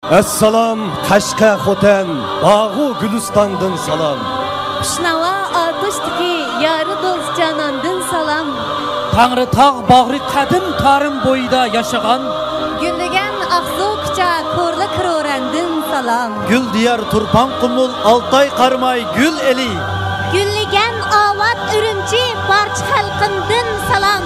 Assalom Qashqa Xotan, Bağu Gülistandan salam. Pişnava Atıştiki, yarı dost canandın salam. Tanrı tağ bağrı qadim tarım boyida yaşagan. Güllügen Aksu Kıça, Korla Kırorandın salam. Gül diyar Turpan Kumul, Altay Karmay Gül eli. Güllügen Avat Ürümçi, Barç halkındın salam.